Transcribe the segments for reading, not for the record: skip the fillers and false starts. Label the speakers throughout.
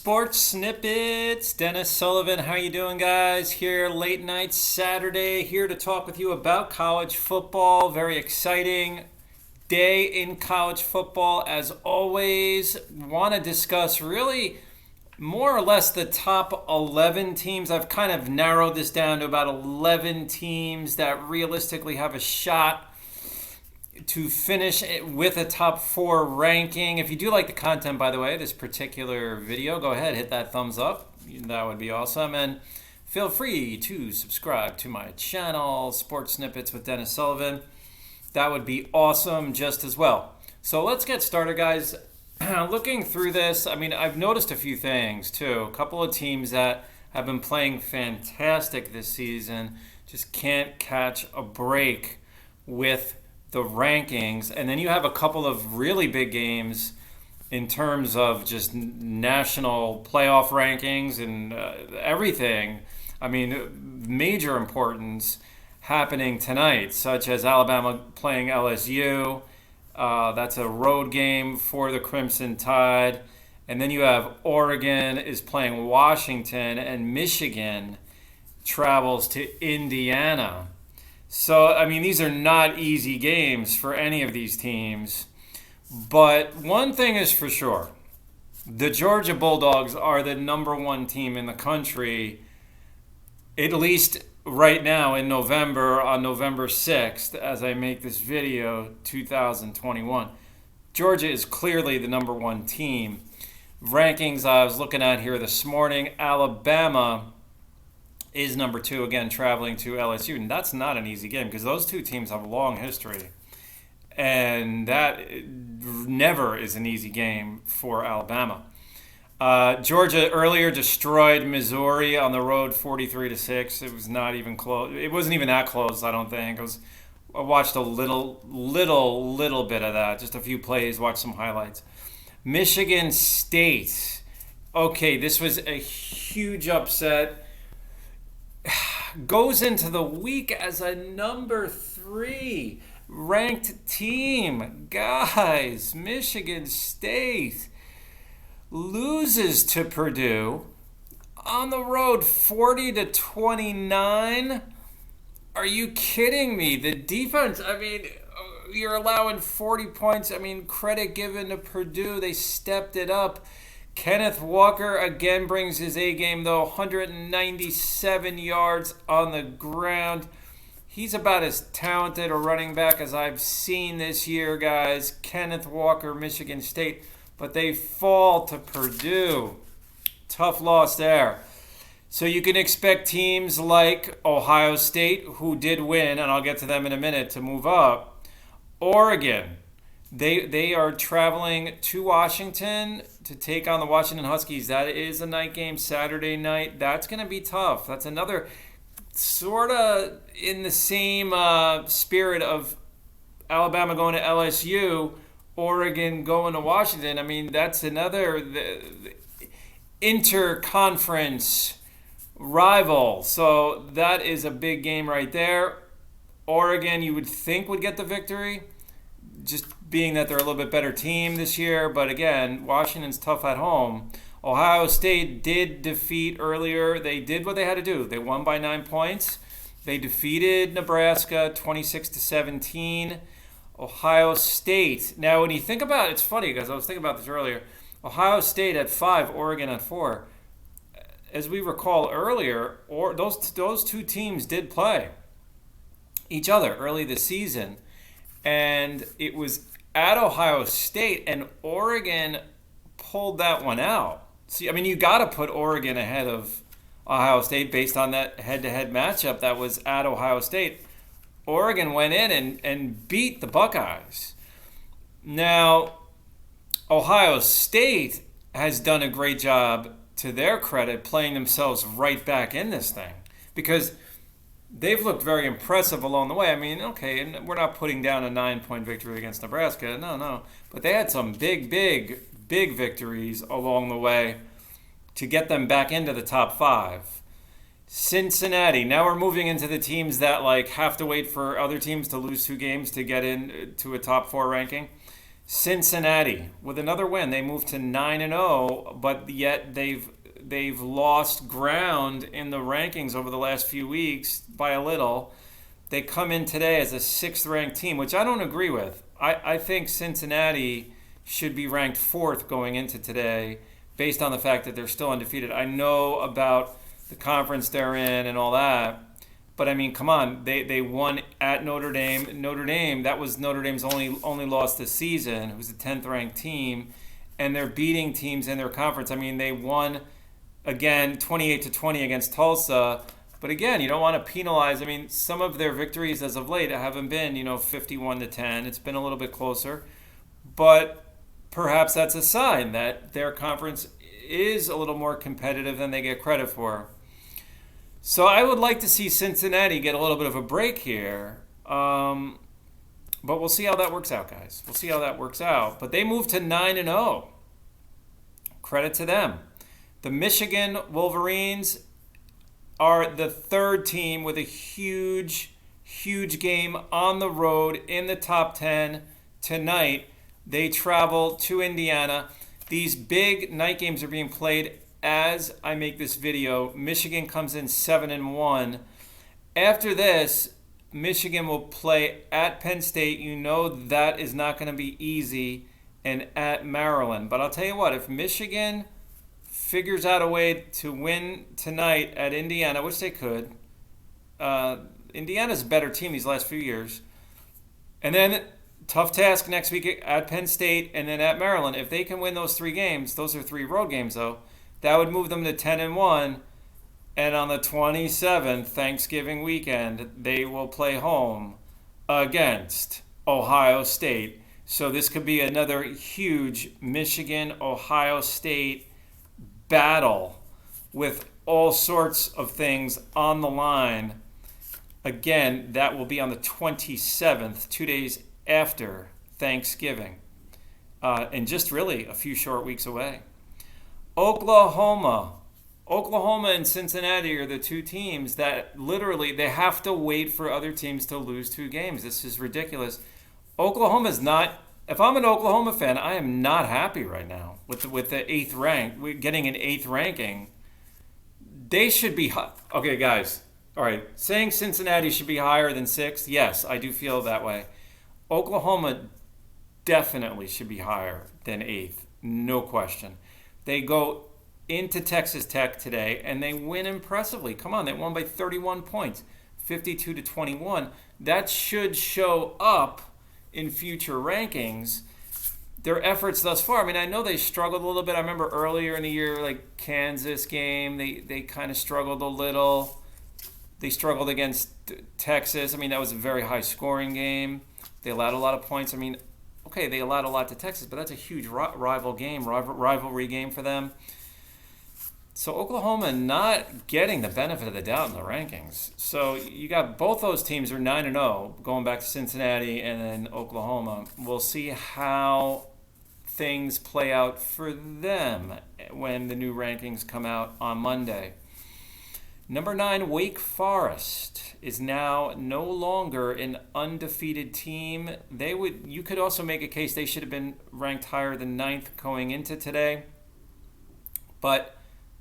Speaker 1: Sports Snippets. Dennis Sullivan, how you doing, guys? Here late night Saturday, here to talk with you about college football. Very exciting day in college football. As always, want to discuss really more or less the top 11 teams. I've kind of narrowed this down to about 11 teams that realistically have a shot to finish it with a top 4 ranking. If you do like the content, by the way, this particular video, go ahead, hit that thumbs up. That would be awesome. And feel free to subscribe to my channel, Sports Snippets with Dennis Sullivan. That would be awesome just as well. So let's get started, guys. Looking through this, I've noticed a few things too. A couple of teams that have been playing fantastic this season just can't catch a break with the rankings. And then you have a couple of really big games in terms of just national playoff rankings and everything. Major importance happening tonight, such as Alabama playing LSU. That's a road game for the Crimson Tide. And then you have Oregon is playing Washington, and Michigan travels to Indiana. So, these are not easy games for any of these teams. But one thing is for sure. The Georgia Bulldogs are the number 1 team in the country, at least right now in November, on November 6th, as I make this video, 2021. Georgia is clearly the number 1 team. Rankings I was looking at here this morning, Alabama is number 2, again, traveling to LSU. And that's not an easy game because those two teams have a long history. And that never is an easy game for Alabama. Georgia earlier destroyed Missouri on the road 43-6. It was not even close. It wasn't even that close, I don't think. I watched a little bit of that, just a few plays, watched some highlights. Michigan State. Okay, this was a huge upset. Goes into the week as a number 3 ranked team. Guys, Michigan State loses to Purdue on the road 40-29. Are you kidding me? The defense, you're allowing 40 points. Credit given to Purdue. They stepped it up. Kenneth Walker again brings his A game, though. 197 yards on the ground. He's about as talented a running back as I've seen this year, guys. Kenneth Walker, Michigan State. But they fall to Purdue. Tough loss there. So you can expect teams like Ohio State, who did win, and I'll get to them in a minute, to move up. Oregon. They are traveling to Washington to take on the Washington Huskies. That is a night game, Saturday night. That's going to be tough. That's another sort of in the same spirit of Alabama going to LSU, Oregon going to Washington. That's another the inter-conference rival. So that is a big game right there. Oregon, you would think, would get the victory, just being that they're a little bit better team this year. But again, Washington's tough at home. Ohio State did defeat earlier. They did what they had to do. They won by 9 points. They defeated Nebraska 26-17. Ohio State. Now, when you think about it, it's funny because I was thinking about this earlier. Ohio State at 5, Oregon at 4. As we recall earlier, those two teams did play each other early this season. And it was at Ohio State, and Oregon pulled that one out. See, you got to put Oregon ahead of Ohio State based on that head-to-head matchup that was at Ohio State. Oregon went in and beat the Buckeyes. Now, Ohio State has done a great job, to their credit, playing themselves right back in this thing because they've looked very impressive along the way. Okay, and we're not putting down a 9-point victory against Nebraska. No. But they had some big victories along the way to get them back into the top 5. Cincinnati. Now we're moving into the teams that have to wait for other teams to lose 2 games to get into a top 4 ranking. Cincinnati with another win. They moved to 9-0, but yet they've lost ground in the rankings over the last few weeks by a little. They come in today as a 6th-ranked team, which I don't agree with. I think Cincinnati should be ranked 4th going into today based on the fact that they're still undefeated. I know about the conference they're in and all that, but I mean, come on. They won at Notre Dame. Notre Dame, that was Notre Dame's only loss this season. It was a 10th-ranked team, and they're beating teams in their conference. I mean, they won, again, 28-20 against Tulsa. But again, you don't want to penalize. I mean, some of their victories as of late haven't been, 51-10. It's been a little bit closer. But perhaps that's a sign that their conference is a little more competitive than they get credit for. So I would like to see Cincinnati get a little bit of a break here. But we'll see how that works out, guys. We'll see how that works out. But they moved to 9-0. Credit to them. The Michigan Wolverines are the 3rd team with a huge game on the road in the top 10 tonight. They travel to Indiana. These big night games are being played as I make this video. Michigan comes in 7-1. After this, Michigan will play at Penn State. You know that is not going to be easy, and at Maryland. But I'll tell you what, if Michigan figures out a way to win tonight at Indiana, which they could. Indiana's a better team these last few years. And then tough task next week at Penn State and then at Maryland. If they can win those 3 games, those are 3 road games though, that would move them to 10-1. And on the 27th, Thanksgiving weekend, they will play home against Ohio State. So this could be another huge Michigan-Ohio State battle with all sorts of things on the line. Again, that will be on the 27th, 2 days after Thanksgiving, and just really a few short weeks away. Oklahoma and Cincinnati are the 2 teams that literally they have to wait for other teams to lose 2 games. This is ridiculous. Oklahoma's not. If I'm an Oklahoma fan, I am not happy right now with the 8th rank. We're getting an 8th ranking. They should be okay, guys. All right, saying Cincinnati should be higher than 6th. Yes, I do feel that way. Oklahoma definitely should be higher than 8th, no question. They go into Texas Tech today and they win impressively. Come on, they won by 31 points, 52-21. That should show up in future rankings. Their efforts thus far, I mean, I know they struggled a little bit. I remember earlier in the year, like Kansas game, they kind of struggled a little. They struggled against Texas. I mean, that was a very high scoring game. They allowed a lot of points. I mean, okay, they allowed a lot to Texas, but that's a huge rivalry game for them. So Oklahoma not getting the benefit of the doubt in the rankings. So you got both those teams are 9-0, going back to Cincinnati and then Oklahoma. We'll see how things play out for them when the new rankings come out on Monday. Number 9, Wake Forest is now no longer an undefeated team. You could also make a case they should have been ranked higher than 9th going into today. But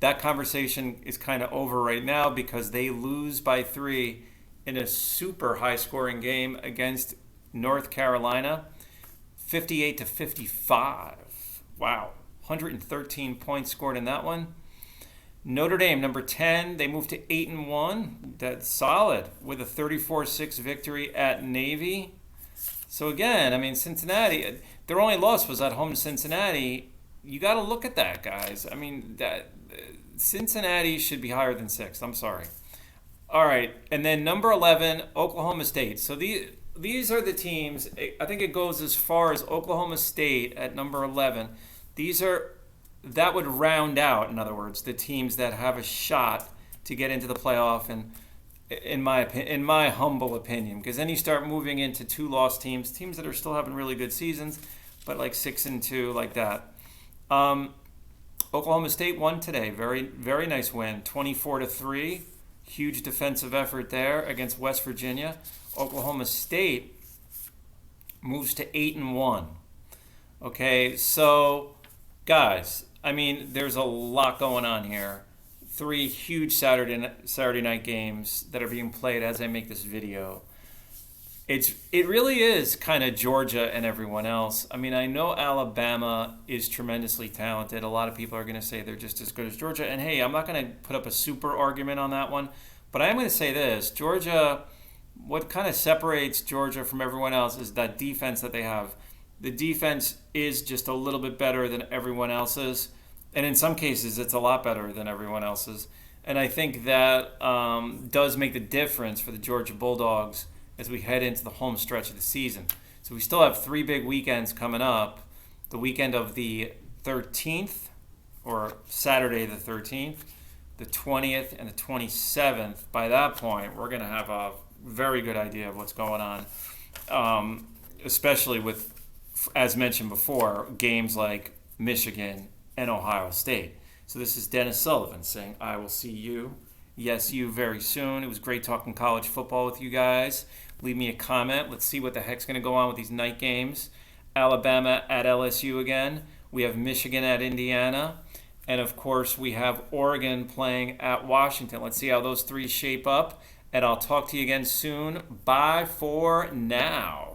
Speaker 1: that conversation is kind of over right now because they lose by 3 in a super high-scoring game against North Carolina, 58-55. Wow, 113 points scored in that one. Notre Dame, number 10, they moved to 8-1. That's solid with a 34-6 victory at Navy. So again, I mean, Cincinnati, their only loss was at home to Cincinnati. You got to look at that, guys. I mean, that Cincinnati should be higher than 6th. I'm sorry. All right, and then number 11, Oklahoma State. So these are the teams. I think it goes as far as Oklahoma State at number 11. That would round out, in other words, the teams that have a shot to get into the playoff, and in my humble opinion, because then you start moving into 2-loss teams that are still having really good seasons, but like 6-2, like that. Oklahoma State won today. Very, very nice win, 24-3. Huge defensive effort there against West Virginia. Oklahoma State moves to 8-1. Okay, so guys, I mean, there's a lot going on here. Three huge Saturday night games that are being played as I make this video. It really is kind of Georgia and everyone else. I mean, I know Alabama is tremendously talented. A lot of people are going to say they're just as good as Georgia. And hey, I'm not going to put up a super argument on that one, but I am going to say this: Georgia, what kind of separates Georgia from everyone else is that defense that they have. The defense is just a little bit better than everyone else's, and in some cases, it's a lot better than everyone else's. And I think that does make the difference for the Georgia Bulldogs as we head into the home stretch of the season. So we still have three big weekends coming up. The weekend of the 13th, or Saturday the 13th, the 20th, and the 27th. By that point, we're going to have a very good idea of what's going on, especially with, as mentioned before, games like Michigan and Ohio State. So this is Dennis Sullivan saying, I will see you, yes, you, very soon. It was great talking college football with you guys. Leave me a comment. Let's see what the heck's going to go on with these night games. Alabama at LSU again. We have Michigan at Indiana. And, of course, we have Oregon playing at Washington. Let's see how those three shape up. And I'll talk to you again soon. Bye for now.